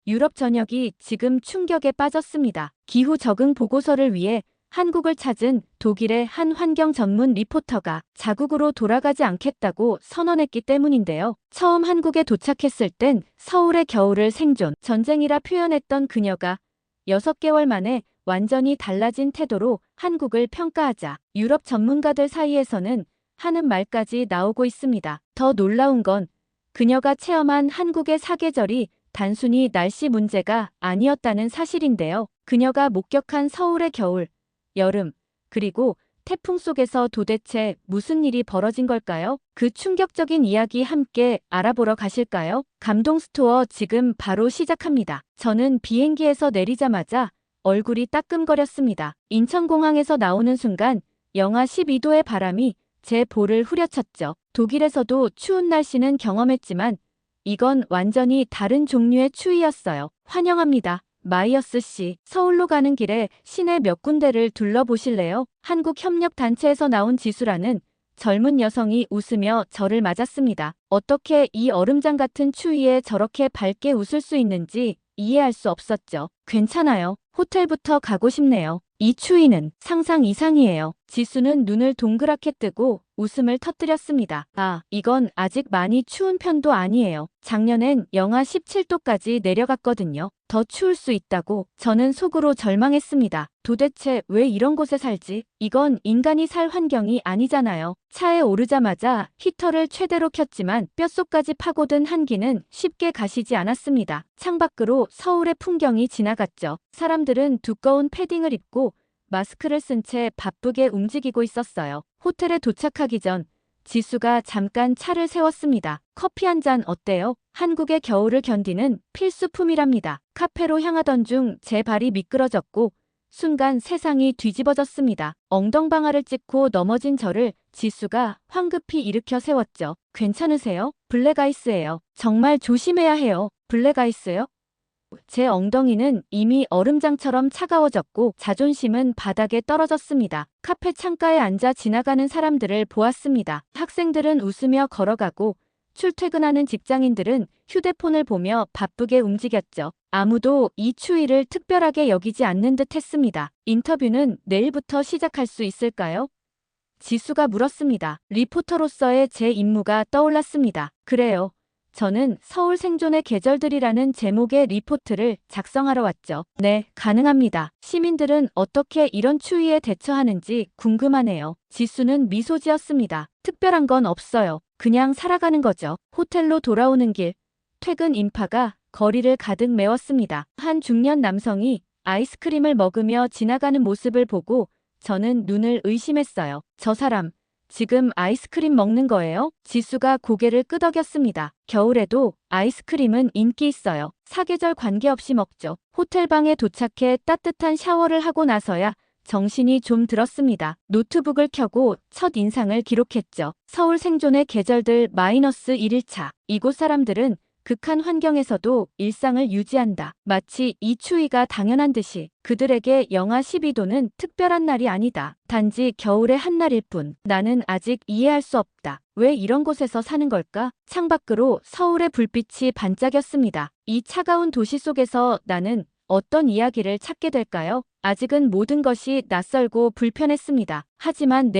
유럽 전역이 지금 충격에 빠졌습니다. 기후 적응 보고서를 위해 한국을 찾은 독일의 한 환경 전문 리포터가 자국으로 돌아가지 않겠다고 선언했기 때문인데요. 처음 한국에 도착했을 땐 서울의 겨울을 생존, 전쟁이라 표현했던 그녀가 6개월 만에 완전히 달라진 태도로 한국을 평가하자 유럽 전문가들 사이에서는 하는 말까지 나오고 있습니다. 더 놀라운 건 그녀가 체험한 한국의 사계절이 단순히 날씨 문제가 아니었다는 사실인데요. 그녀가 목격한 서울의 겨울, 여름, 그리고 태풍 속에서 도대체 무슨 일이 벌어진 걸까요? 그 충격적인 이야기 함께 알아보러 가실까요? 감동 스토어 지금 바로 시작합니다. 저는 비행기에서 내리자마자 얼굴이 따끔거렸습니다. 인천공항에서 나오는 순간 영하 12도의 바람이 제 볼을 후려쳤죠. 독일에서도 추운 날씨는 경험했지만 이건 완전히 다른 종류의 추위였어요. 환영합니다. 마이어스 씨, 서울로 가는 길에 시내 몇 군데를 둘러보실래요? 한국협력단체에서 나온 지수라는 젊은 여성이 웃으며 저를 맞았습니다. 어떻게 이 얼음장 같은 추위에 저렇게 밝게 웃을 수 있는지 이해할 수 없었죠. 괜찮아요. 호텔부터 가고 싶네요. 이 추위는 상상 이상이에요. 지수는 눈을 동그랗게 뜨고 웃음을 터뜨렸습니다. 아, 이건 아직 많이 추운 편도 아니에요. 작년엔 영하 17도까지 내려갔거든요. 더 추울 수 있다고 저는 속으로 절망했습니다. 도대체 왜 이런 곳에 살지? 이건 인간이 살 환경이 아니잖아요. 차에 오르자마자 히터를 최대로 켰지만 뼛속까지 파고든 한기는 쉽게 가시지 않았습니다. 창밖으로 서울의 풍경이 지나갔죠. 사람들은 두꺼운 패딩을 입고 마스크를 쓴 채 바쁘게 움직이고 있었어요. 호텔에 도착하기 전 지수가 잠깐 차를 세웠습니다. 커피 한 잔 어때요? 한국의 겨울을 견디는 필수품이랍니다. 카페로 향하던 중 제 발이 미끄러졌고 순간 세상이 뒤집어졌습니다. 엉덩방아를 찍고 넘어진 저를 지수가 황급히 일으켜 세웠죠. 괜찮으세요? 블랙아이스예요. 정말 조심해야 해요. 블랙아이스요? 제 엉덩이는 이미 얼음장처럼 차가워졌고 자존심은 바닥에 떨어졌습니다. 카페 창가에 앉아 지나가는 사람들을 보았습니다. 학생들은 웃으며 걸어가고 출퇴근하는 직장인들은 휴대폰을 보며 바쁘게 움직였죠. 아무도 이 추위를 특별하게 여기지 않는 듯 했습니다. 인터뷰는 내일부터 시작할 수 있을까요? 지수가 물었습니다. 리포터로서의 제 임무가 떠올랐습니다. 그래요. 저는 서울 생존의 계절들이라는 제목의 리포트를 작성하러 왔죠. 네, 가능합니다. 시민들은 어떻게 이런 추위에 대처하는지 궁금하네요. 지수는 미소 지었습니다. 특별한 건 없어요. 그냥 살아가는 거죠. 호텔로 돌아오는 길, 퇴근 인파가 거리를 가득 메웠습니다. 한 중년 남성이 아이스크림을 먹으며 지나가는 모습을 보고 저는 눈을 의심했어요. 저 사람, 지금 아이스크림 먹는 거예요? 지수가 고개를 끄덕였습니다. 겨울에도 아이스크림은 인기 있어요. 사계절 관계없이 먹죠. 호텔방에 도착해 따뜻한 샤워를 하고 나서야 정신이 좀 들었습니다. 노트북을 켜고 첫 인상을 기록했죠. 서울 생존의 계절들 -1일차. 이곳 사람들은 극한 환경에서도 일상을 유지한다. 마치 이 추위가 당연한 듯이 그들에게 영하 12도는 특별한 날이 아니다. 단지 겨울의 한날일 뿐. 나는 아직 이해할 수 없다. 왜 이런 곳에서 사는 걸까? 창밖으로 서울의 불빛이 반짝였습니다. 이 차가운 도시 속에서 나는 어떤 이야기를 찾게 될까요? 아직은 모든 것이 낯설고 불편했습니다. 하지만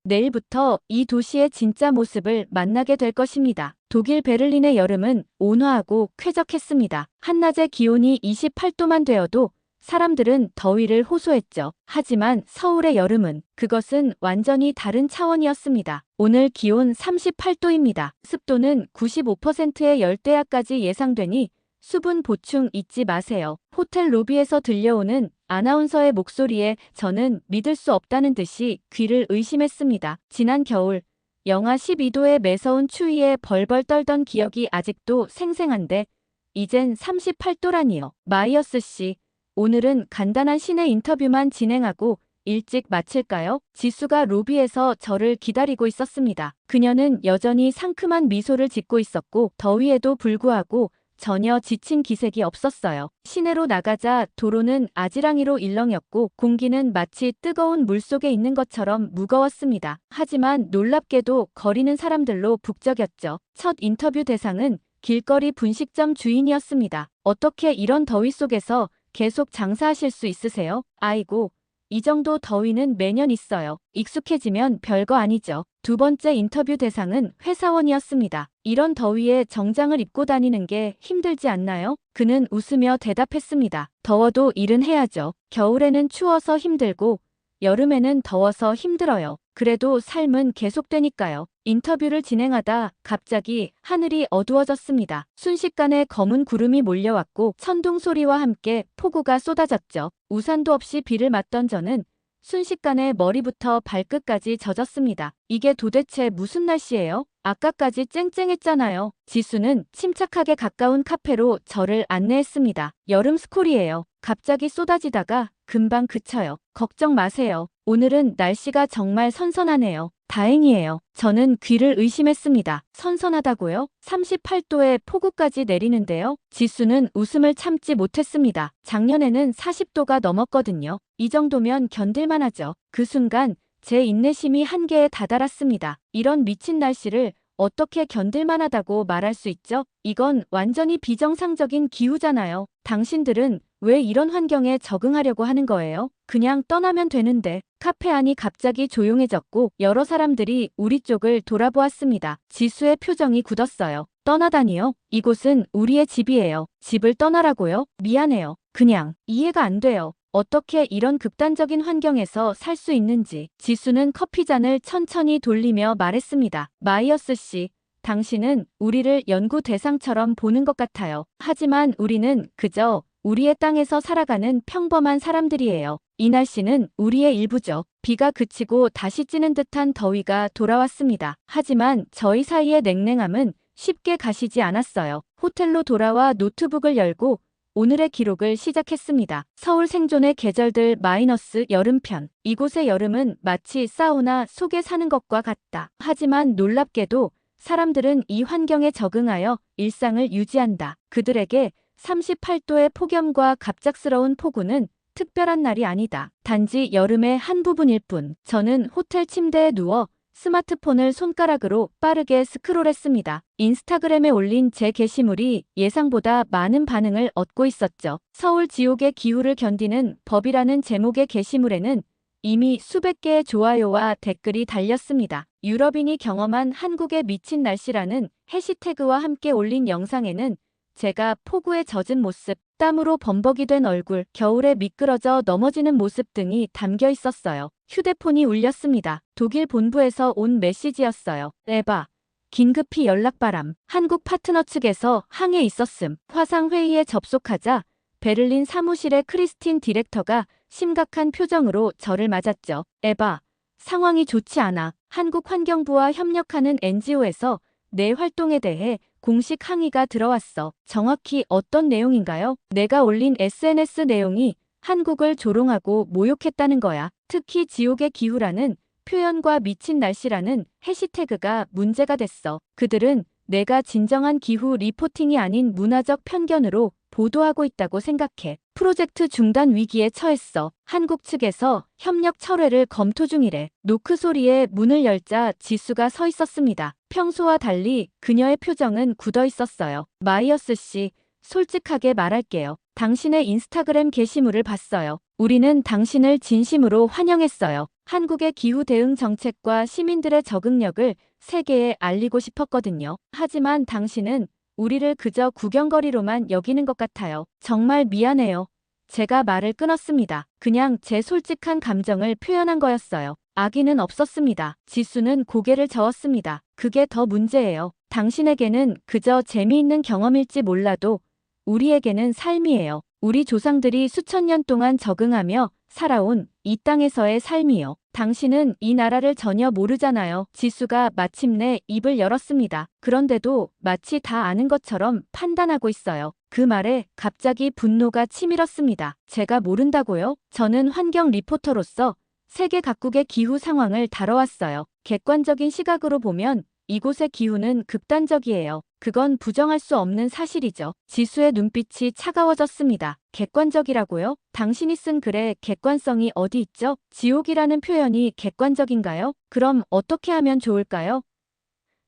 내일부터 이 도시의 진짜 모습을 만나게 될 것입니다. 독일 베를린의 여름은 온화하고 쾌적했습니다. 한낮의 기온이 28도만 되어도 사람들은 더위를 호소했죠. 하지만 서울의 여름은 그것은 완전히 다른 차원이었습니다. 오늘 기온 38도입니다. 습도는 95%의 열대야까지 예상되니 수분 보충 잊지 마세요. 호텔 로비에서 들려오는 아나운서의 목소리에 저는 믿을 수 없다는 듯이 귀를 의심했습니다. 지난 겨울 영하 12도의 매서운 추위에 벌벌 떨던 기억이 아직도 생생한데 이젠 38도라니요. 마이어스 씨, 오늘은 간단한 시내 인터뷰만 진행하고 일찍 마칠까요? 지수가 로비에서 저를 기다리고 있었습니다. 그녀는 여전히 상큼한 미소를 짓고 있었고 더위에도 불구하고 전혀 지친 기색이 없었어요. 시내로 나가자 도로는 아지랑이로 일렁였고 공기는 마치 뜨거운 물속에 있는 것처럼 무거웠습니다. 하지만 놀랍게도 거리는 사람들로 북적였죠. 첫 인터뷰 대상은 길거리 분식점 주인이었습니다. 어떻게 이런 더위 속에서 계속 장사하실 수 있으세요? 아이고, 이 정도 더위는 매년 있어요. 익숙해지면 별거 아니죠. 두 번째 인터뷰 대상은 회사원이었습니다. 이런 더위에 정장을 입고 다니는 게 힘들지 않나요? 그는 웃으며 대답했습니다. 더워도 일은 해야죠. 겨울에는 추워서 힘들고 여름에는 더워서 힘들어요. 그래도 삶은 계속되니까요. 인터뷰를 진행하다 갑자기 하늘이 어두워졌습니다. 순식간에 검은 구름이 몰려왔고 천둥 소리와 함께 폭우가 쏟아졌죠. 우산도 없이 비를 맞던 저는 순식간에 머리부터 발끝까지 젖었습니다. 이게 도대체 무슨 날씨예요? 아까까지 쨍쨍했잖아요. 지수는 침착하게 가까운 카페로 저를 안내했습니다. 여름 스콜이에요. 갑자기 쏟아지다가 금방 그쳐요. 걱정 마세요. 오늘은 날씨가 정말 선선하네요. 다행이에요. 저는 귀를 의심했습니다. 선선하다고요? 38도에 폭우까지 내리는데요. 지수는 웃음을 참지 못했습니다. 작년에는 40도가 넘었거든요. 이 정도면 견딜만 하죠. 그 순간 제 인내심이 한계에 다다랐습니다. 이런 미친 날씨를 어떻게 견딜만 하다고 말할 수 있죠? 이건 완전히 비정상적인 기후잖아요. 당신들은 왜 이런 환경에 적응하려고 하는 거예요? 그냥 떠나면 되는데. 카페 안이 갑자기 조용해졌고 여러 사람들이 우리 쪽을 돌아보았습니다. 지수의 표정이 굳었어요. 떠나다니요? 이곳은 우리의 집이에요. 집을 떠나라고요? 미안해요. 그냥 이해가 안 돼요. 어떻게 이런 극단적인 환경에서 살 수 있는지. 지수는 커피잔을 천천히 돌리며 말했습니다. 마이어스 씨, 당신은 우리를 연구 대상처럼 보는 것 같아요. 하지만 우리는 그저 우리의 땅에서 살아가는 평범한 사람들이에요. 이 날씨는 우리의 일부죠. 비가 그치고 다시 찌는 듯한 더위가 돌아왔습니다. 하지만 저희 사이의 냉랭함은 쉽게 가시지 않았어요. 호텔로 돌아와 노트북을 열고 오늘의 기록을 시작했습니다. 서울 생존의 계절들 마이너스 여름편. 이곳의 여름은 마치 사우나 속에 사는 것과 같다. 하지만 놀랍게도 사람들은 이 환경에 적응하여 일상을 유지한다. 그들에게 38도의 폭염과 갑작스러운 폭우는 특별한 날이 아니다. 단지 여름의 한 부분일 뿐. 저는 호텔 침대에 누워 스마트폰을 손가락으로 빠르게 스크롤했습니다. 인스타그램에 올린 제 게시물이 예상보다 많은 반응을 얻고 있었죠. 서울 지옥의 기후를 견디는 법이라는 제목의 게시물에는 이미 수백 개의 좋아요와 댓글이 달렸습니다. 유럽인이 경험한 한국의 미친 날씨라는 해시태그와 함께 올린 영상에는 제가 폭우에 젖은 모습, 땀으로 범벅이 된 얼굴, 겨울에 미끄러져 넘어지는 모습 등이 담겨 있었어요. 휴대폰이 울렸습니다. 독일 본부에서 온 메시지였어요. 에바, 긴급히 연락바람. 한국 파트너 측에서 항해 있었음. 화상회의에 접속하자 베를린 사무실의 크리스틴 디렉터가 심각한 표정으로 저를 맞았죠. 에바, 상황이 좋지 않아. 한국 환경부와 협력하는 NGO에서 내 활동에 대해 공식 항의가 들어왔어. 정확히 어떤 내용인가요? 내가 올린 SNS 내용이 한국을 조롱하고 모욕했다는 거야. 특히 지옥의 기후라는 표현과 미친 날씨라는 해시태그가 문제가 됐어. 그들은 내가 진정한 기후 리포팅이 아닌 문화적 편견으로 보도하고 있다고 생각해. 프로젝트 중단 위기에 처했어. 한국 측에서 협력 철회를 검토 중이래. 노크 소리에 문을 열자 지수가 서 있었습니다. 평소와 달리 그녀의 표정은 굳어 있었어요. 마이어스 씨, 솔직하게 말할게요. 당신의 인스타그램 게시물을 봤어요. 우리는 당신을 진심으로 환영했어요. 한국의 기후 대응 정책과 시민들의 적응력을 세계에 알리고 싶었거든요. 하지만 당신은 우리를 그저 구경거리로만 여기는 것 같아요. 정말 미안해요. 제가 말을 끊었습니다. 그냥 제 솔직한 감정을 표현한 거였어요. 악의는 없었습니다. 지수는 고개를 저었습니다. 그게 더 문제예요. 당신에게는 그저 재미있는 경험일지 몰라도 우리에게는 삶이에요. 우리 조상들이 수천 년 동안 적응하며 살아온 이 땅에서의 삶이요. 당신은 이 나라를 전혀 모르잖아요. 지수가 마침내 입을 열었습니다. 그런데도 마치 다 아는 것처럼 판단하고 있어요. 그 말에 갑자기 분노가 치밀었습니다. 제가 모른다고요? 저는 환경 리포터로서 세계 각국의 기후 상황을 다뤄왔어요. 객관적인 시각으로 보면 이곳의 기후는 극단적이에요. 그건 부정할 수 없는 사실이죠. 지수의 눈빛이 차가워졌습니다. 객관적이라고요? 당신이 쓴 글에 객관성이 어디 있죠? 지옥이라는 표현이 객관적인가요? 그럼 어떻게 하면 좋을까요?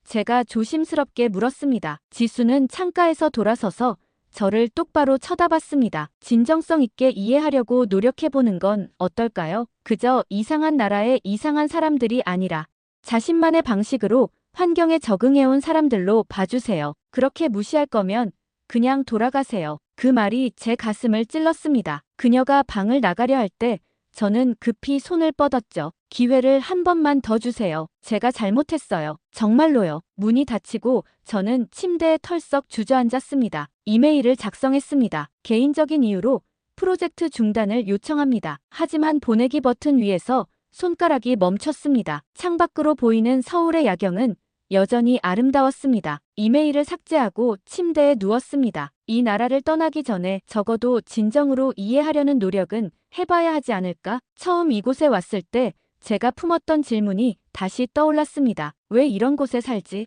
제가 조심스럽게 물었습니다. 지수는 창가에서 돌아서서 저를 똑바로 쳐다봤습니다. 진정성 있게 이해하려고 노력해보는 건 어떨까요? 그저 이상한 나라의 이상한 사람들이 아니라 자신만의 방식으로 환경에 적응해온 사람들로 봐주세요. 그렇게 무시할 거면 그냥 돌아가세요. 그 말이 제 가슴을 찔렀습니다. 그녀가 방을 나가려 할 때 저는 급히 손을 뻗었죠. 기회를 한 번만 더 주세요. 제가 잘못했어요. 정말로요. 문이 닫히고 저는 침대에 털썩 주저앉았습니다. 이메일을 작성했습니다. 개인적인 이유로 프로젝트 중단을 요청합니다. 하지만 보내기 버튼 위에서 손가락이 멈췄습니다. 창밖으로 보이는 서울의 야경은 여전히 아름다웠습니다. 이메일을 삭제하고 침대에 누웠습니다. 이 나라를 떠나기 전에 적어도 진정으로 이해하려는 노력은 해봐야 하지 않을까? 처음 이곳에 왔을 때 제가 품었던 질문이 다시 떠올랐습니다. 왜 이런 곳에 살지?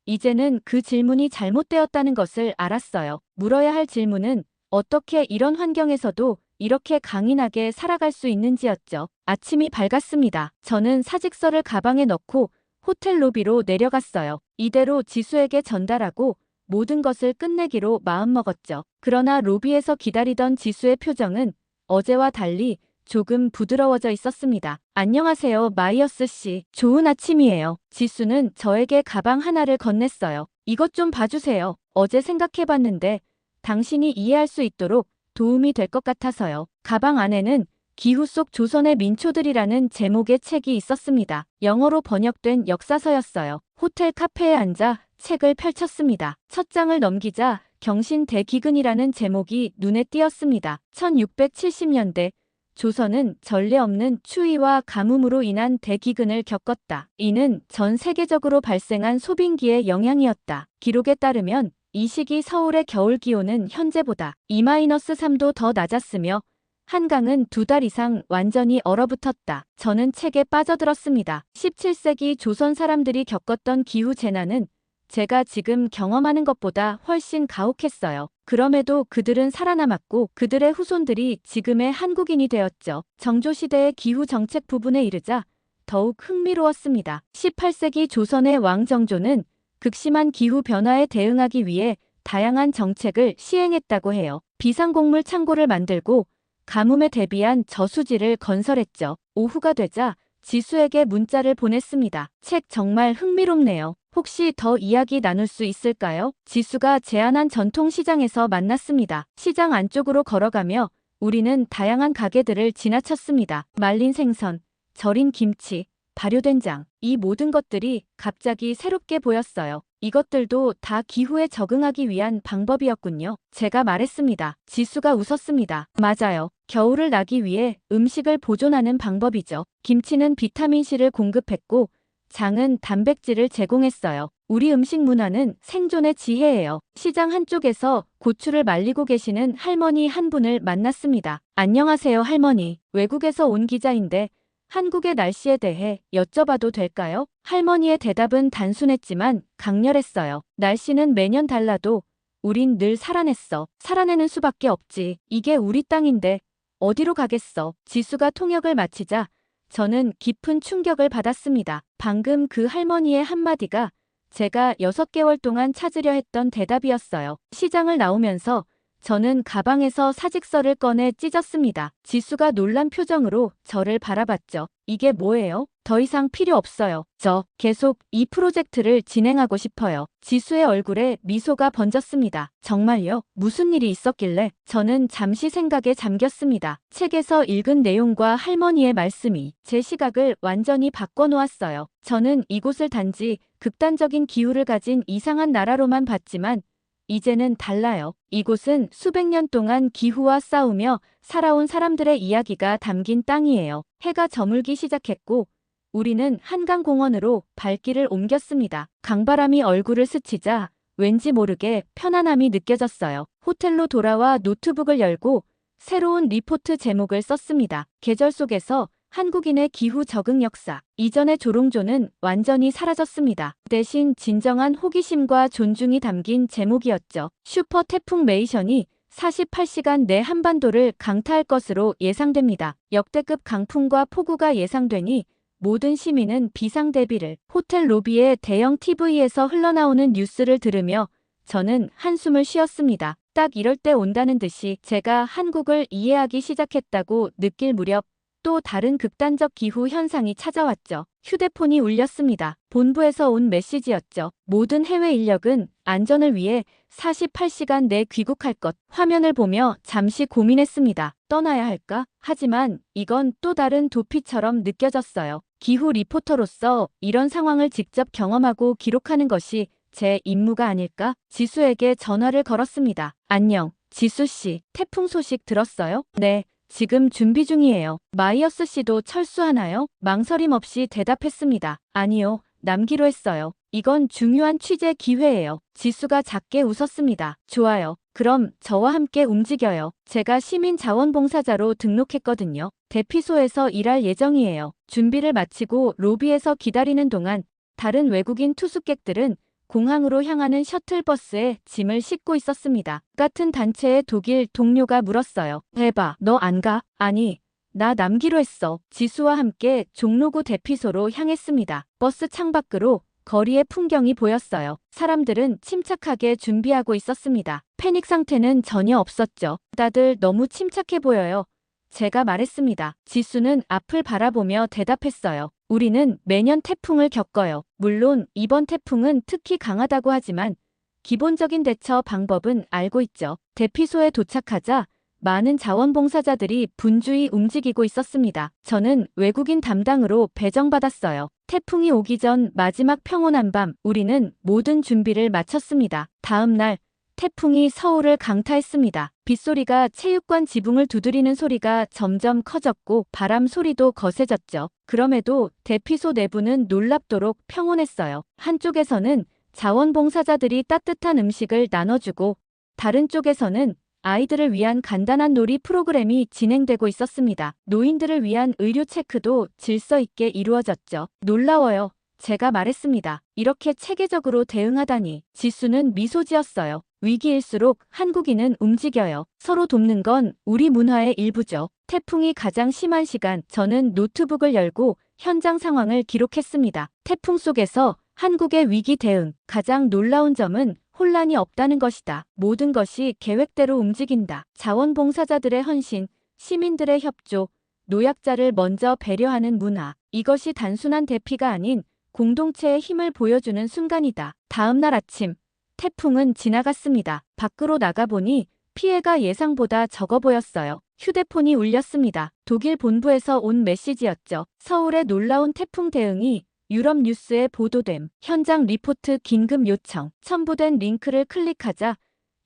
이제는 그 질문이 잘못되었다는 것을 알았어요. 물어야 할 질문은 어떻게 이런 환경에서도 이렇게 강인하게 살아갈 수 있는지였죠. 아침이 밝았습니다. 저는 사직서를 가방에 넣고 호텔 로비로 내려갔어요. 이대로 지수에게 전달하고 모든 것을 끝내기로 마음먹었죠. 그러나 로비에서 기다리던 지수의 표정은 어제와 달리 조금 부드러워져 있었습니다. 안녕하세요, 마이어스 씨. 좋은 아침이에요. 지수는 저에게 가방 하나를 건넸어요. 이것 좀 봐주세요. 어제 생각해봤는데 당신이 이해할 수 있도록 도움이 될 것 같아서요. 가방 안에는 기후 속 조선의 민초들이라는 제목의 책이 있었습니다. 영어로 번역된 역사서였어요. 호텔 카페에 앉아 책을 펼쳤습니다. 첫 장을 넘기자 경신대기근이라는 제목이 눈에 띄었습니다. 1670년대 조선은 전례 없는 추위와 가뭄으로 인한 대기근을 겪었다. 이는 전 세계적으로 발생한 소빙기의 영향이었다. 기록에 따르면 이 시기 서울의 겨울 기온은 현재보다 2-3도 더 낮았으며 한강은 2달 이상 완전히 얼어붙었다. 저는 책에 빠져들었습니다. 17세기 조선 사람들이 겪었던 기후 재난은 제가 지금 경험하는 것보다 훨씬 가혹했어요. 그럼에도 그들은 살아남았고 그들의 후손들이 지금의 한국인이 되었죠. 정조시대의 기후 정책 부분에 이르자 더욱 흥미로웠습니다. 18세기 조선의 왕정조는 극심한 기후 변화에 대응하기 위해 다양한 정책을 시행했다고 해요. 비상곡물 창고를 만들고 가뭄에 대비한 저수지를 건설했죠. 오후가 되자 지수에게 문자를 보냈습니다. 책 정말 흥미롭네요. 혹시 더 이야기 나눌 수 있을까요? 지수가 제안한 전통시장에서 만났습니다. 시장 안쪽으로 걸어가며 우리는 다양한 가게들을 지나쳤습니다. 말린 생선, 절인 김치, 발효된장, 이 모든 것들이 갑자기 새롭게 보였어요. 이것들도 다 기후에 적응하기 위한 방법이었군요. 제가 말했습니다. 지수가 웃었습니다. 맞아요. 겨울을 나기 위해 음식을 보존하는 방법이죠. 김치는 비타민C를 공급했고 장은 단백질을 제공했어요. 우리 음식 문화는 생존의 지혜예요. 시장 한쪽에서 고추를 말리고 계시는 할머니 한 분을 만났습니다. 안녕하세요, 할머니. 외국에서 온 기자인데 한국의 날씨에 대해 여쭤봐도 될까요? 할머니의 대답은 단순했지만 강렬했어요. 날씨는 매년 달라도 우린 늘 살아냈어. 살아내는 수밖에 없지. 이게 우리 땅인데 어디로 가겠어. 지수가 통역을 마치자 저는 깊은 충격을 받았습니다. 방금 그 할머니의 한마디가 제가 6개월 동안 찾으려 했던 대답이었어요. 시장을 나오면서 저는 가방에서 사직서를 꺼내 찢었습니다. 지수가 놀란 표정으로 저를 바라봤죠. 이게 뭐예요? 더 이상 필요 없어요. 저 계속 이 프로젝트를 진행하고 싶어요. 지수의 얼굴에 미소가 번졌습니다. 정말요? 무슨 일이 있었길래? 저는 잠시 생각에 잠겼습니다. 책에서 읽은 내용과 할머니의 말씀이 제 시각을 완전히 바꿔놓았어요. 저는 이곳을 단지 극단적인 기후를 가진 이상한 나라로만 봤지만 이제는 달라요. 이곳은 수백 년 동안 기후와 싸우며 살아온 사람들의 이야기가 담긴 땅이에요. 해가 저물기 시작했고 우리는 한강공원으로 발길을 옮겼습니다. 강바람이 얼굴을 스치자 왠지 모르게 편안함이 느껴졌어요. 호텔로 돌아와 노트북을 열고 새로운 리포트 제목을 썼습니다. 계절 속에서 한국인의 기후 적응 역사. 이전의 조롱조는 완전히 사라졌습니다. 대신 진정한 호기심과 존중이 담긴 제목이었죠. 슈퍼 태풍 메이션이 48시간 내 한반도를 강타할 것으로 예상됩니다. 역대급 강풍과 폭우가 예상되니 모든 시민은 비상 대비를. 호텔 로비의 대형 TV에서 흘러나오는 뉴스를 들으며 저는 한숨을 쉬었습니다. 딱 이럴 때 온다는 듯이 제가 한국을 이해하기 시작했다고 느낄 무렵 또 다른 극단적 기후 현상이 찾아왔죠. 휴대폰이 울렸습니다. 본부에서 온 메시지였죠. 모든 해외 인력은 안전을 위해 48시간 내 귀국할 것. 화면을 보며 잠시 고민했습니다. 떠나야 할까? 하지만 이건 또 다른 도피처럼 느껴졌어요. 기후 리포터로서 이런 상황을 직접 경험하고 기록하는 것이 제 임무가 아닐까? 지수에게 전화를 걸었습니다. 안녕, 지수 씨. 태풍 소식 들었어요? 네. 지금 준비 중이에요. 마이어스 씨도 철수하나요? 망설임 없이 대답했습니다. 아니요, 남기로 했어요. 이건 중요한 취재 기회예요. 지수가 작게 웃었습니다. 좋아요. 그럼 저와 함께 움직여요. 제가 시민자원봉사자로 등록했거든요. 대피소에서 일할 예정이에요. 준비를 마치고 로비에서 기다리는 동안 다른 외국인 투숙객들은 공항으로 향하는 셔틀버스에 짐을 싣고 있었습니다. 같은 단체의 독일 동료가 물었어요. 에바, 너 안 가? 아니, 나 남기로 했어. 지수와 함께 종로구 대피소로 향했습니다. 버스 창밖으로 거리의 풍경이 보였어요. 사람들은 침착하게 준비하고 있었습니다. 패닉 상태는 전혀 없었죠. 다들 너무 침착해 보여요. 제가 말했습니다. 지수는 앞을 바라보며 대답했어요. 우리는 매년 태풍을 겪어요. 물론 이번 태풍은 특히 강하다고 하지만 기본적인 대처 방법은 알고 있죠. 대피소에 도착하자 많은 자원봉사자들이 분주히 움직이고 있었습니다. 저는 외국인 담당으로 배정받았어요. 태풍이 오기 전 마지막 평온한 밤, 우리는 모든 준비를 마쳤습니다. 다음 날 태풍이 서울을 강타했습니다. 빗소리가 체육관 지붕을 두드리는 소리가 점점 커졌고 바람 소리도 거세졌죠. 그럼에도 대피소 내부는 놀랍도록 평온했어요. 한쪽에서는 자원봉사자들이 따뜻한 음식을 나눠주고 다른 쪽에서는 아이들을 위한 간단한 놀이 프로그램이 진행되고 있었습니다. 노인들을 위한 의료 체크도 질서 있게 이루어졌죠. 놀라워요. 제가 말했습니다. 이렇게 체계적으로 대응하다니. 지수는 미소 지었어요. 위기일수록 한국인은 움직여요. 서로 돕는 건 우리 문화의 일부죠. 태풍이 가장 심한 시간, 저는 노트북을 열고 현장 상황을 기록했습니다. 태풍 속에서 한국의 위기 대응, 가장 놀라운 점은 혼란이 없다는 것이다. 모든 것이 계획대로 움직인다. 자원봉사자들의 헌신, 시민들의 협조, 노약자를 먼저 배려하는 문화. 이것이 단순한 대피가 아닌 공동체의 힘을 보여주는 순간이다. 다음 날 아침, 태풍은 지나갔습니다. 밖으로 나가보니 피해가 예상보다 적어 보였어요. 휴대폰이 울렸습니다. 독일 본부에서 온 메시지였죠. 서울의 놀라운 태풍 대응이 유럽 뉴스에 보도됨. 현장 리포트 긴급 요청. 첨부된 링크를 클릭하자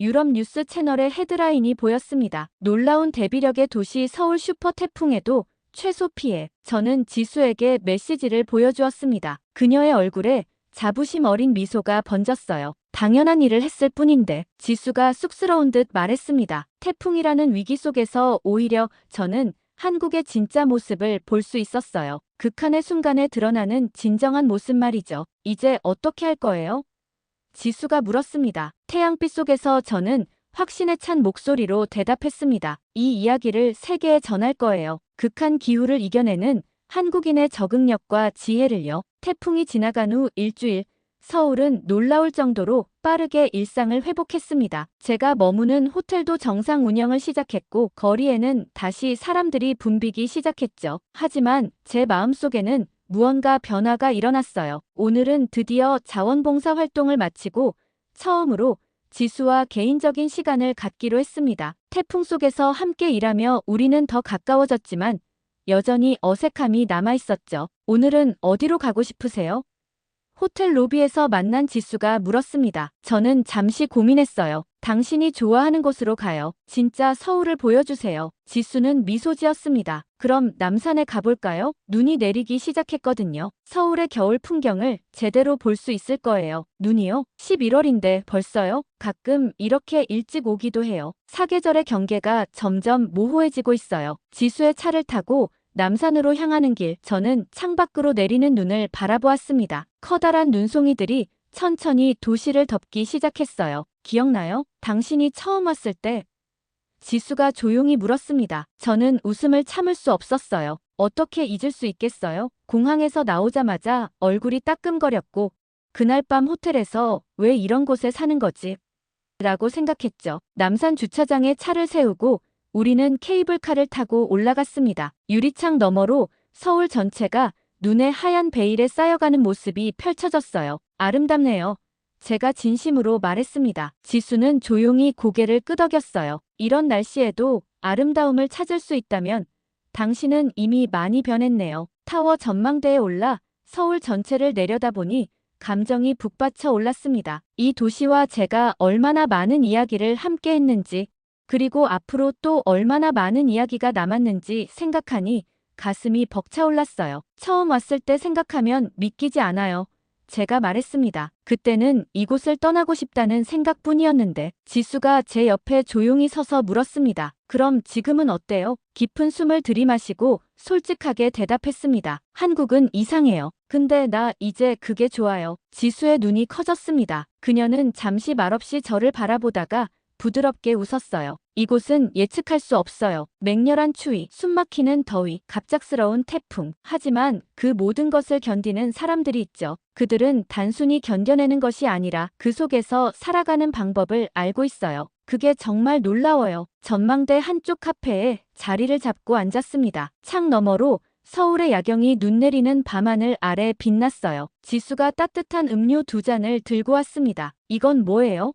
유럽 뉴스 채널의 헤드라인이 보였습니다. 놀라운 대비력의 도시 서울 슈퍼 태풍에도 최소 피해. 저는 지수에게 메시지를 보여주었습니다. 그녀의 얼굴에 자부심 어린 미소가 번졌어요. 당연한 일을 했을 뿐인데. 지수가 쑥스러운 듯 말했습니다. 태풍이라는 위기 속에서 오히려 저는 한국의 진짜 모습을 볼 수 있었어요. 극한의 순간에 드러나는 진정한 모습 말이죠. 이제 어떻게 할 거예요? 지수가 물었습니다. 태양빛 속에서 저는 확신에 찬 목소리로 대답했습니다. 이 이야기를 세계에 전할 거예요. 극한 기후를 이겨내는 한국인의 적응력과 지혜를요. 태풍이 지나간 후 일주일, 서울은 놀라울 정도로 빠르게 일상을 회복했습니다. 제가 머무는 호텔도 정상 운영을 시작했고 거리에는 다시 사람들이 붐비기 시작했죠. 하지만 제 마음속에는 무언가 변화가 일어났어요. 오늘은 드디어 자원봉사 활동을 마치고 처음으로 지수와 개인적인 시간을 갖기로 했습니다. 태풍 속에서 함께 일하며 우리는 더 가까워졌지만 여전히 어색함이 남아있었죠. 오늘은 어디로 가고 싶으세요? 호텔 로비에서 만난 지수가 물었습니다. 저는 잠시 고민했어요. 당신이 좋아하는 곳으로 가요. 진짜 서울을 보여주세요. 지수는 미소 지었습니다. 그럼 남산에 가볼까요? 눈이 내리기 시작했거든요. 서울의 겨울 풍경을 제대로 볼 수 있을 거예요. 눈이요? 11월인데 벌써요? 가끔 이렇게 일찍 오기도 해요. 사계절의 경계가 점점 모호해지고 있어요. 지수의 차를 타고 남산으로 향하는 길, 저는 창밖으로 내리는 눈을 바라보았습니다. 커다란 눈송이들이 천천히 도시를 덮기 시작했어요. 기억나요? 당신이 처음 왔을 때? 지수가 조용히 물었습니다. 저는 웃음을 참을 수 없었어요. 어떻게 잊을 수 있겠어요? 공항에서 나오자마자 얼굴이 따끔거렸고 그날 밤 호텔에서 왜 이런 곳에 사는 거지? 라고 생각했죠. 남산 주차장에 차를 세우고 우리는 케이블카를 타고 올라갔습니다. 유리창 너머로 서울 전체가 눈에 하얀 베일에 쌓여가는 모습이 펼쳐졌어요. 아름답네요. 제가 진심으로 말했습니다. 지수는 조용히 고개를 끄덕였어요. 이런 날씨에도 아름다움을 찾을 수 있다면 당신은 이미 많이 변했네요. 타워 전망대에 올라 서울 전체를 내려다보니 감정이 북받쳐 올랐습니다. 이 도시와 제가 얼마나 많은 이야기를 함께 했는지, 그리고 앞으로 또 얼마나 많은 이야기가 남았는지 생각하니 가슴이 벅차올랐어요. 처음 왔을 때 생각하면 믿기지 않아요. 제가 말했습니다. 그때는 이곳을 떠나고 싶다는 생각뿐이었는데 지수가 제 옆에 조용히 서서 물었습니다. 그럼 지금은 어때요? 깊은 숨을 들이마시고 솔직하게 대답했습니다. 한국은 이상해요. 근데 나 이제 그게 좋아요. 지수의 눈이 커졌습니다. 그녀는 잠시 말없이 저를 바라보다가 부드럽게 웃었어요. 이곳은 예측할 수 없어요. 맹렬한 추위, 숨막히는 더위, 갑작스러운 태풍. 하지만 그 모든 것을 견디는 사람들이 있죠. 그들은 단순히 견뎌내는 것이 아니라 그 속에서 살아가는 방법을 알고 있어요. 그게 정말 놀라워요. 전망대 한쪽 카페에 자리를 잡고 앉았습니다. 창 너머로 서울의 야경이 눈 내리는 밤하늘 아래 빛났어요. 지수가 따뜻한 음료 2잔을 들고 왔습니다. 이건 뭐예요?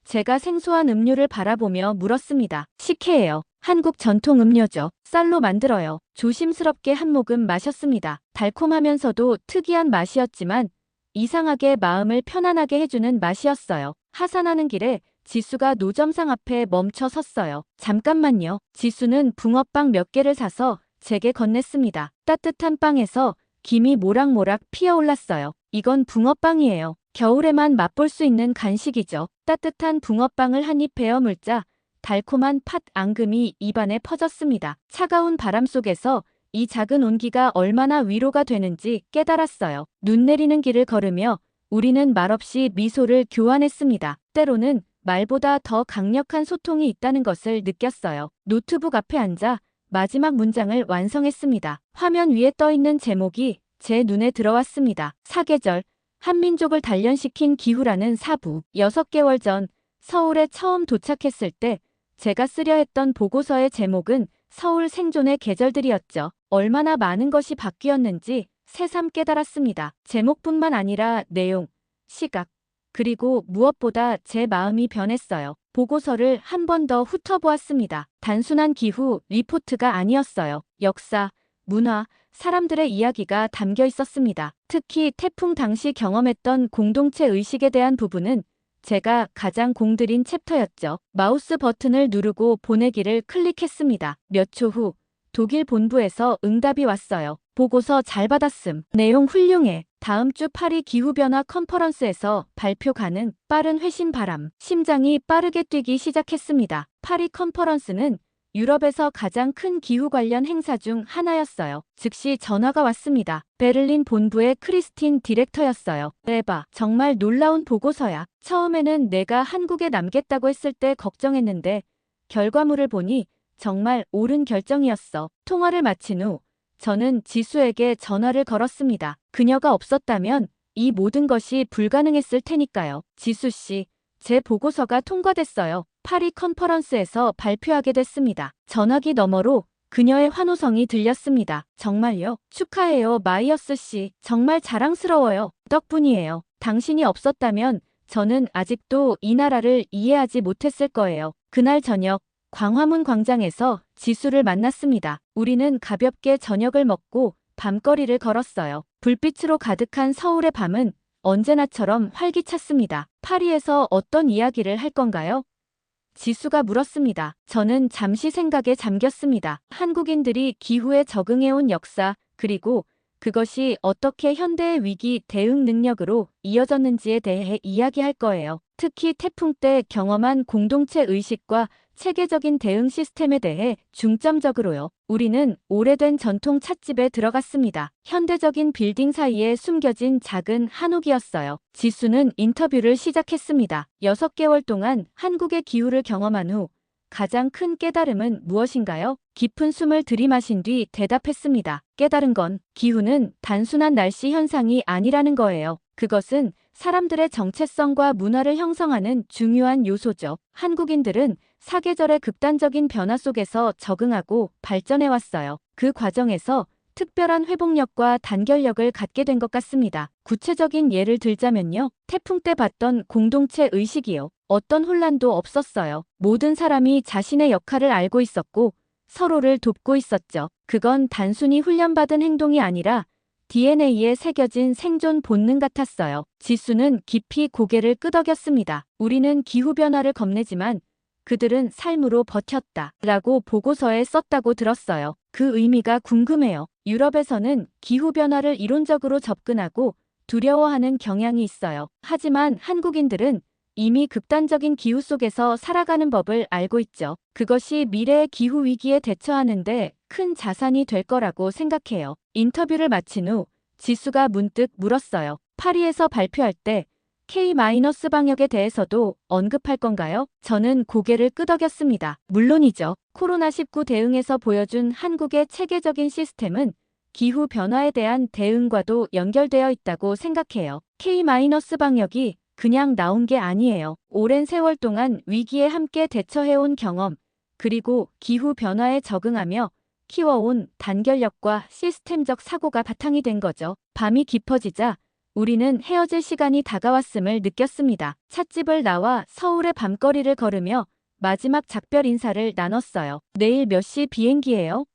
제가 생소한 음료를 바라보며 물었습니다. 식혜예요. 한국 전통 음료죠. 쌀로 만들어요. 조심스럽게 한 모금 마셨습니다. 달콤하면서도 특이한 맛이었지만 이상하게 마음을 편안하게 해주는 맛이었어요. 하산하는 길에 지수가 노점상 앞에 멈춰 섰어요. 잠깐만요. 지수는 붕어빵 몇 개를 사서 제게 건넸습니다. 따뜻한 빵에서 김이 모락모락 피어올랐어요. 이건 붕어빵이에요. 겨울에만 맛볼 수 있는 간식이죠. 따뜻한 붕어빵을 한 입 베어 물자 달콤한 팥 앙금이 입안에 퍼졌습니다. 차가운 바람 속에서 이 작은 온기가 얼마나 위로가 되는지 깨달았어요. 눈 내리는 길을 걸으며 우리는 말없이 미소를 교환했습니다. 때로는 말보다 더 강력한 소통이 있다는 것을 느꼈어요. 노트북 앞에 앉아 마지막 문장을 완성했습니다. 화면 위에 떠있는 제목이 제 눈에 들어왔습니다. 사계절, 한민족을 단련시킨 기후라는 사부. 6개월 전 서울에 처음 도착했을 때 제가 쓰려 했던 보고서의 제목은 서울 생존의 계절들이었죠. 얼마나 많은 것이 바뀌었는지 새삼 깨달았습니다. 제목뿐만 아니라 내용, 시각, 그리고 무엇보다 제 마음이 변했어요. 보고서를 한 번 더 훑어보았습니다. 단순한 기후 리포트가 아니었어요. 역사, 문화, 사람들의 이야기가 담겨 있었습니다. 특히 태풍 당시 경험했던 공동체 의식에 대한 부분은 제가 가장 공들인 챕터였죠. 마우스 버튼을 누르고 보내기를 클릭했습니다. 몇 초 후 독일 본부에서 응답이 왔어요. 보고서 잘 받았음. 내용 훌륭해. 다음 주 파리 기후변화 컨퍼런스에서 발표 가능. 빠른 회신 바람. 심장이 빠르게 뛰기 시작했습니다. 파리 컨퍼런스는 유럽에서 가장 큰 기후 관련 행사 중 하나였어요. 즉시 전화가 왔습니다. 베를린 본부의 크리스틴 디렉터였어요. 에바, 정말 놀라운 보고서야. 처음에는 내가 한국에 남겠다고 했을 때 걱정했는데 결과물을 보니 정말 옳은 결정이었어. 통화를 마친 후 저는 지수에게 전화를 걸었습니다. 그녀가 없었다면 이 모든 것이 불가능했을 테니까요. 지수 씨, 제 보고서가 통과됐어요. 파리 컨퍼런스에서 발표하게 됐습니다. 전화기 너머로 그녀의 환호성이 들렸습니다. 정말요? 축하해요, 마이어스 씨. 정말 자랑스러워요. 덕분이에요. 당신이 없었다면 저는 아직도 이 나라를 이해하지 못했을 거예요. 그날 저녁 광화문 광장에서 지수를 만났습니다. 우리는 가볍게 저녁을 먹고 밤거리를 걸었어요. 불빛으로 가득한 서울의 밤은 언제나처럼 활기찼습니다. 파리에서 어떤 이야기를 할 건가요? 지수가 물었습니다. 저는 잠시 생각에 잠겼습니다. 한국인들이 기후에 적응해온 역사, 그리고 그것이 어떻게 현대의 위기 대응 능력으로 이어졌는지에 대해 이야기할 거예요. 특히 태풍 때 경험한 공동체 의식과 체계적인 대응 시스템에 대해 중점적으로요. 우리는 오래된 전통 찻집에 들어갔습니다. 현대적인 빌딩 사이에 숨겨진 작은 한옥이었어요. 지수는 인터뷰를 시작했습니다. 6개월 동안 한국의 기후를 경험한 후 가장 큰 깨달음은 무엇인가요? 깊은 숨을 들이마신 뒤 대답했습니다. 깨달은 건 기후는 단순한 날씨 현상이 아니라는 거예요. 그것은 사람들의 정체성과 문화를 형성하는 중요한 요소죠. 한국인들은 사계절의 극단적인 변화 속에서 적응하고 발전해왔어요. 그 과정에서 특별한 회복력과 단결력을 갖게 된 것 같습니다. 구체적인 예를 들자면요. 태풍 때 봤던 공동체 의식이요. 어떤 혼란도 없었어요. 모든 사람이 자신의 역할을 알고 있었고 서로를 돕고 있었죠. 그건 단순히 훈련받은 행동이 아니라 DNA에 새겨진 생존 본능 같았어요. 지수는 깊이 고개를 끄덕였습니다. 우리는 기후변화를 겁내지만 그들은 삶으로 버텼다. 라고 보고서에 썼다고 들었어요. 그 의미가 궁금해요. 유럽에서는 기후변화를 이론적으로 접근하고 두려워하는 경향이 있어요. 하지만 한국인들은 이미 극단적인 기후 속에서 살아가는 법을 알고 있죠. 그것이 미래의 기후 위기에 대처하는데 큰 자산이 될 거라고 생각해요. 인터뷰를 마친 후 지수가 문득 물었어요. 파리에서 발표할 때 K-방역에 대해서도 언급할 건가요? 저는 고개를 끄덕였습니다. 물론이죠. 코로나19 대응에서 보여준 한국의 체계적인 시스템은 기후 변화에 대한 대응과도 연결되어 있다고 생각해요. K-방역이 그냥 나온 게 아니에요. 오랜 세월 동안 위기에 함께 대처해온 경험, 그리고 기후 변화에 적응하며 키워온 단결력과 시스템적 사고가 바탕이 된 거죠. 밤이 깊어지자 우리는 헤어질 시간이 다가왔음을 느꼈습니다. 찻집을 나와 서울의 밤거리를 걸으며 마지막 작별 인사를 나눴어요. 내일 몇 시 비행기예요?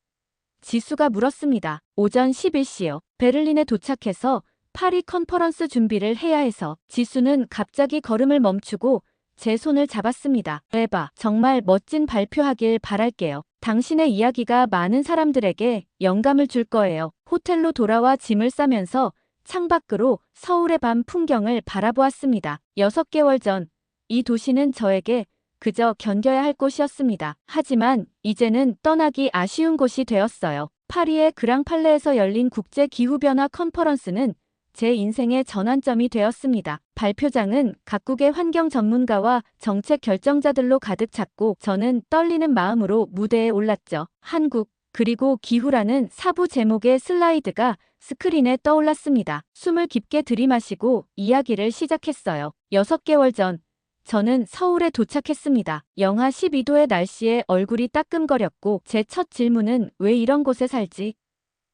지수가 물었습니다. 오전 11시요. 베를린에 도착해서 파리 컨퍼런스 준비를 해야 해서. 지수는 갑자기 걸음을 멈추고 제 손을 잡았습니다. 에바, 정말 멋진 발표하길 바랄게요. 당신의 이야기가 많은 사람들에게 영감을 줄 거예요. 호텔로 돌아와 짐을 싸면서 창밖으로 서울의 밤 풍경을 바라보았습니다. 6개월 전, 이 도시는 저에게 그저 견뎌야 할 곳이었습니다. 하지만 이제는 떠나기 아쉬운 곳이 되었어요. 파리의 그랑팔레에서 열린 국제기후변화 컨퍼런스는 제 인생의 전환점이 되었습니다. 발표장은 각국의 환경 전문가와 정책 결정자들로 가득 찼고 저는 떨리는 마음으로 무대에 올랐죠. 한국, 그리고 기후라는 사부 제목의 슬라이드가 스크린에 떠올랐습니다. 숨을 깊게 들이마시고 이야기를 시작했어요. 6개월 전, 저는 서울에 도착했습니다. 영하 12도의 날씨에 얼굴이 따끔거렸고 제 첫 질문은 왜 이런 곳에 살지?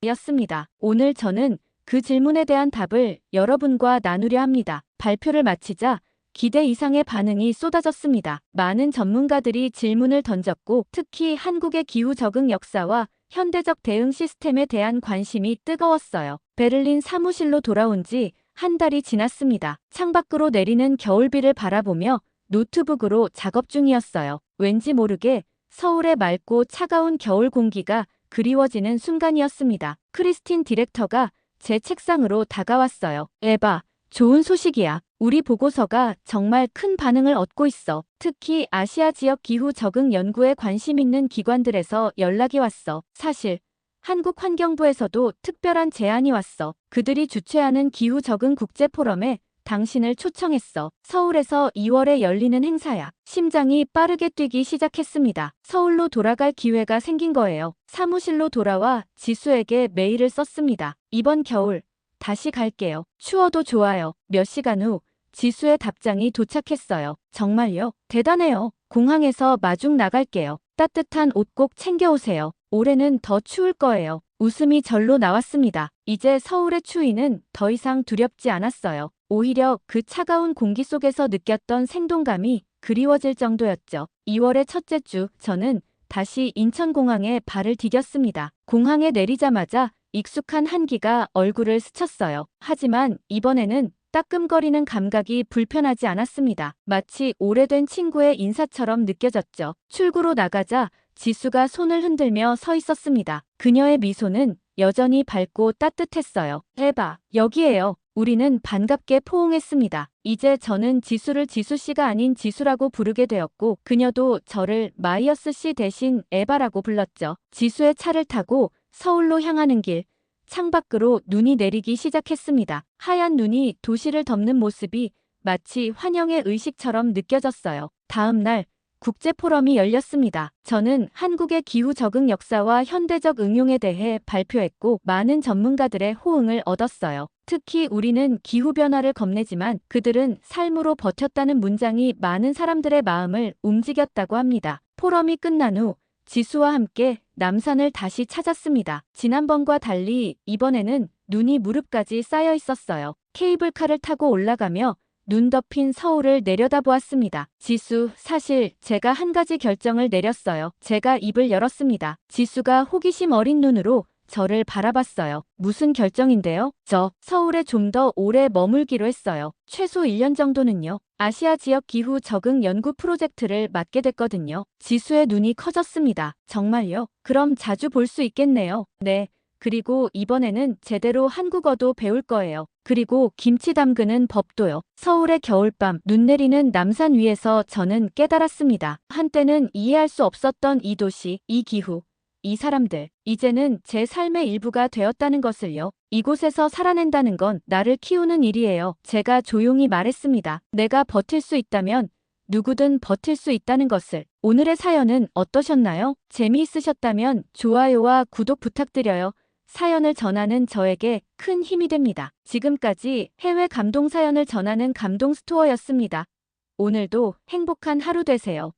였습니다. 오늘 저는 그 질문에 대한 답을 여러분과 나누려 합니다. 발표를 마치자 기대 이상의 반응이 쏟아졌습니다. 많은 전문가들이 질문을 던졌고 특히 한국의 기후 적응 역사와 현대적 대응 시스템에 대한 관심이 뜨거웠어요. 베를린 사무실로 돌아온 지 한 달이 지났습니다. 창밖으로 내리는 겨울비를 바라보며 노트북으로 작업 중이었어요. 왠지 모르게 서울의 맑고 차가운 겨울 공기가 그리워지는 순간이었습니다. 크리스틴 디렉터가 제 책상으로 다가왔어요. 에바, 좋은 소식이야. 우리 보고서가 정말 큰 반응을 얻고 있어. 특히 아시아 지역 기후 적응 연구에 관심 있는 기관들에서 연락이 왔어. 사실 한국환경부에서도 특별한 제안이 왔어. 그들이 주최하는 기후 적응 국제 포럼에 당신을 초청했어. 서울에서 2월에 열리는 행사야. 심장이 빠르게 뛰기 시작했습니다. 서울로 돌아갈 기회가 생긴 거예요. 사무실로 돌아와 지수에게 메일을 썼습니다. 이번 겨울 다시 갈게요. 추워도 좋아요. 몇 시간 후 지수의 답장이 도착했어요. 정말요? 대단해요. 공항에서 마중 나갈게요. 따뜻한 옷 꼭 챙겨오세요. 올해는 더 추울 거예요. 웃음이 절로 나왔습니다. 이제 서울의 추위는 더 이상 두렵지 않았어요. 오히려 그 차가운 공기 속에서 느꼈던 생동감이 그리워질 정도였죠. 2월의 첫째 주, 저는 다시 인천공항에 발을 디뎠습니다. 공항에 내리자마자 익숙한 한기가 얼굴을 스쳤어요. 하지만 이번에는 따끔거리는 감각이 불편하지 않았습니다. 마치 오래된 친구의 인사처럼 느껴졌죠. 출구로 나가자 지수가 손을 흔들며 서 있었습니다. 그녀의 미소는 여전히 밝고 따뜻했어요. 에바, 여기에요. 우리는 반갑게 포옹했습니다. 이제 저는 지수를 지수씨가 아닌 지수라고 부르게 되었고 그녀도 저를 마이어스씨 대신 에바라고 불렀죠. 지수의 차를 타고 서울로 향하는 길, 창밖으로 눈이 내리기 시작했습니다. 하얀 눈이 도시를 덮는 모습이 마치 환영의 의식처럼 느껴졌어요. 다음 날 국제 포럼이 열렸습니다. 저는 한국의 기후 적응 역사와 현대적 응용에 대해 발표했고 많은 전문가들의 호응을 얻었어요. 특히 우리는 기후변화를 겁내지만 그들은 삶으로 버텼다는 문장이 많은 사람들의 마음을 움직였다고 합니다. 포럼이 끝난 후 지수와 함께 남산을 다시 찾았습니다. 지난번과 달리 이번에는 눈이 무릎까지 쌓여 있었어요. 케이블카를 타고 올라가며 눈 덮인 서울을 내려다보았습니다. 지수, 사실 제가 한 가지 결정을 내렸어요. 제가 입을 열었습니다. 지수가 호기심 어린 눈으로 저를 바라봤어요. 무슨 결정인데요? 저 서울에 좀 더 오래 머물기로 했어요. 최소 1년 정도는요. 아시아 지역 기후 적응 연구 프로젝트를 맡게 됐거든요. 지수의 눈이 커졌습니다. 정말요? 그럼 자주 볼 수 있겠네요. 네. 그리고 이번에는 제대로 한국어도 배울 거예요. 그리고 김치 담그는 법도요. 서울의 겨울밤, 눈 내리는 남산 위에서 저는 깨달았습니다. 한때는 이해할 수 없었던 이 도시, 이 기후, 이 사람들, 이제는 제 삶의 일부가 되었다는 것을요. 이곳에서 살아낸다는 건 나를 키우는 일이에요. 제가 조용히 말했습니다. 내가 버틸 수 있다면 누구든 버틸 수 있다는 것을. 오늘의 사연은 어떠셨나요? 재미있으셨다면 좋아요와 구독 부탁드려요. 사연을 전하는 저에게 큰 힘이 됩니다. 지금까지 해외 감동 사연을 전하는 감동 스토어였습니다. 오늘도 행복한 하루 되세요.